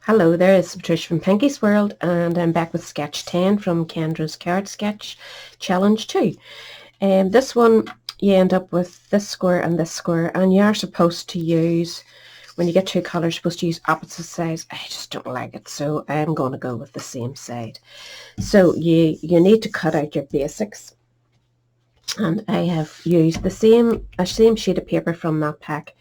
Hello there, it's Patricia from Pinky's World, and I'm back with sketch 10 from KENDRA'S card sketch challenge 2. And this one, you end up with this square, and you are supposed to use, when you get two colours, you're supposed to use opposite sides. I just don't like it, so I'm going to go with the same side. So you need to cut out your basics, and I have used the same sheet of paper from that pack.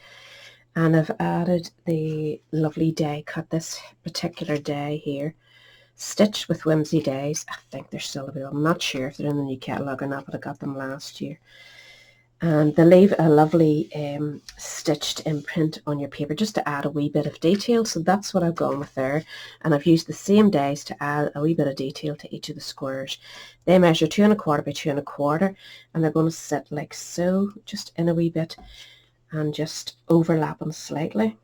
And I've added the lovely die cut this particular die here, stitched with Whimsy dies. I think they're still available. I'm not sure if they're in the new catalogue or not, but I got them last year. And they leave a lovely stitched imprint on your paper just to add a wee bit of detail. So that's what I've gone with there. And I've used the same dies to add a wee bit of detail to each of the squares. They measure 2 1/4 by 2 1/4, and they're going to sit like so, just in a wee bit, and just overlap them slightly.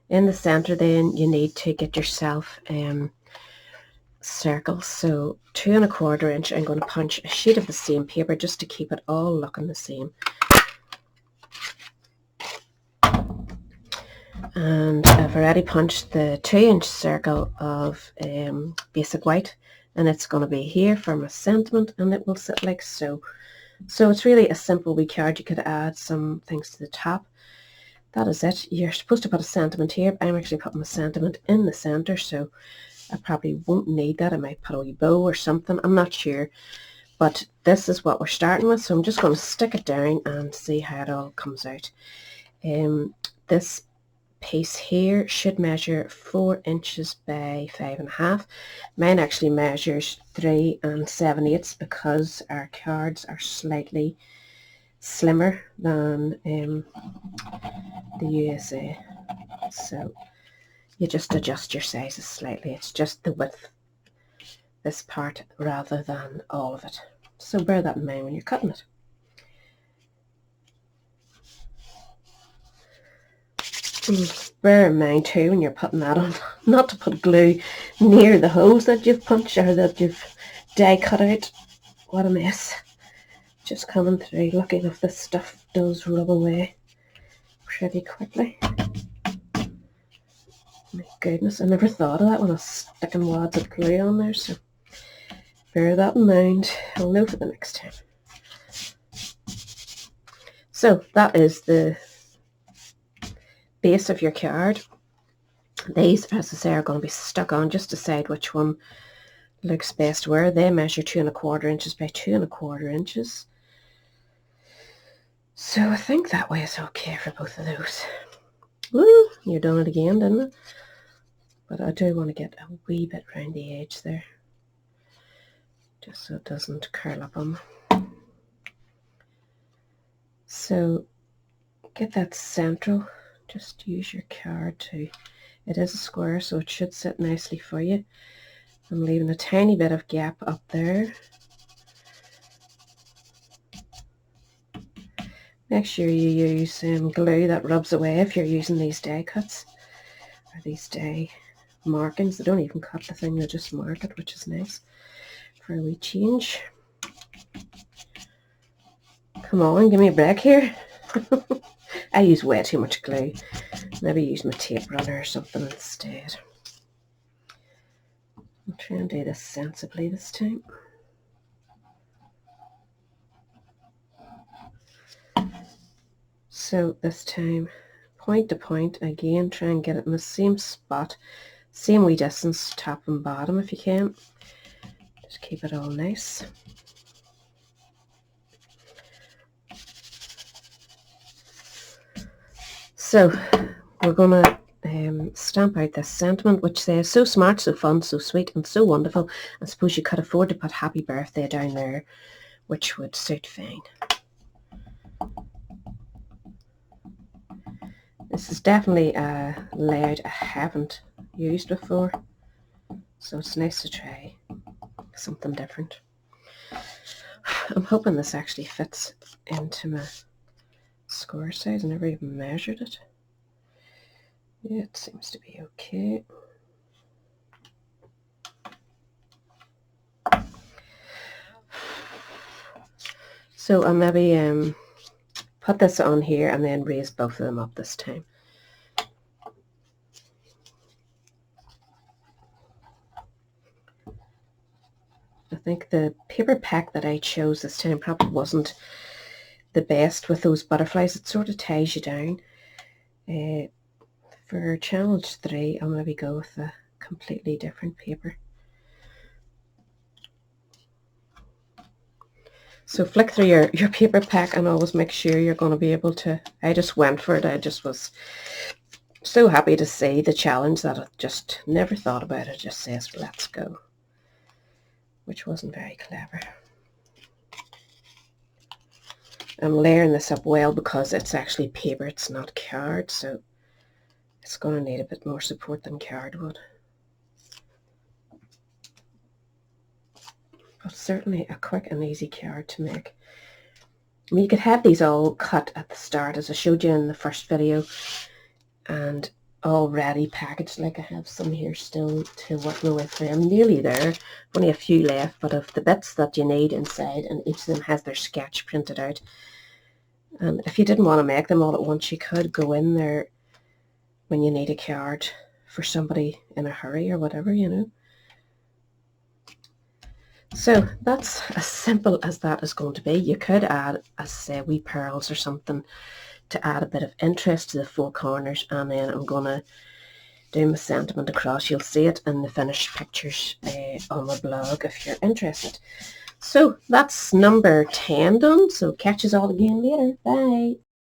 In the center then you need to get yourself circles. So 2 1/4 inch, I'm going to punch a sheet of the same paper just to keep it all looking the same. And I've already punched the 2-inch circle of basic white, and it's going to be here for my sentiment, and it will sit like so. So it's really a simple wee card. You could add some things to the top. That is it. You're supposed to put a sentiment here. I'm actually putting my sentiment in the center, so I probably won't need that. I might put a wee bow or something. I'm not sure. But this is what we're starting with, so I'm just going to stick it down and see how it all comes out. This piece here should measure 4 inches by 5.5. Mine actually measures 3 7/8 because our cards are slightly slimmer than the USA. So you just adjust your sizes slightly. It's just the width, this part, rather than all of it. So bear that in mind when you're cutting it. Bear in mind too when you're putting that on, not to put glue near the holes that you've punched or that you've die cut out. What a mess. Just coming through. Lucky enough this stuff does rub away pretty quickly. My goodness, I never thought of that when I was sticking wads of glue on there, so bear that in mind. I'll know for the next time. So that is the base of your card. These, as I say, are going to be stuck on. Just decide which one looks best where. They measure 2 1/4 inches by 2 1/4 inches. So I think that way is okay for both of those. Woo! You're done it again, didn't it? But I do want to get a wee bit round the edge there, just so it doesn't curl up on me. So get that central. Just use your card to, it is a square, so it should sit nicely for you. I'm leaving a tiny bit of gap up there. Make sure you use glue that rubs away if you're using these die cuts or these die markings. They don't even cut the thing, they just mark it, which is nice for a wee change. Come on, give me a break here. I use way too much glue. Maybe use my tape runner or something instead. I'll try and do this sensibly this time. So this time, point to point, again, try and get it in the same spot, same wee distance, top and bottom if you can. Just keep it all nice. So we're going to stamp out this sentiment, which says, so smart, so fun, so sweet, and so wonderful. I suppose you could afford to put happy birthday down there, which would suit fine. This is definitely a layout I haven't used before, so it's nice to try something different. I'm hoping this actually fits into my square size. I never even measured it. Yeah, it seems to be okay. So I'll maybe put this on here and then raise both of them up this time. I think the paper pack that I chose this time probably wasn't the best with those butterflies. It sort of ties you down. For challenge 3, I'll maybe go with a completely different paper. So flick through your paper pack and always make sure you're going to be able to. I just went for it. I just was so happy to see the challenge that I just never thought about it. It just says let's go, which wasn't very clever. I'm layering this up well because it's actually paper, it's not card, so it's going to need a bit more support than card would. But certainly a quick and easy card to make. I mean, you could have these all cut at the start, as I showed you in the first video, and already packaged. Like I have some here still to work my way through. I'm nearly there, only a few left, but of the bits that you need inside, and each of them has their sketch printed out. And if you didn't want to make them all at once, you could go in there when you need a card for somebody in a hurry or whatever, you know. So that's as simple as that is going to be. You could add, as I say, wee pearls or something to add a bit of interest to the four corners, and then I'm going to do my sentiment across. You'll see it in the finished pictures on my blog if you're interested. So that's number 10 done. So catch us all again later. Bye.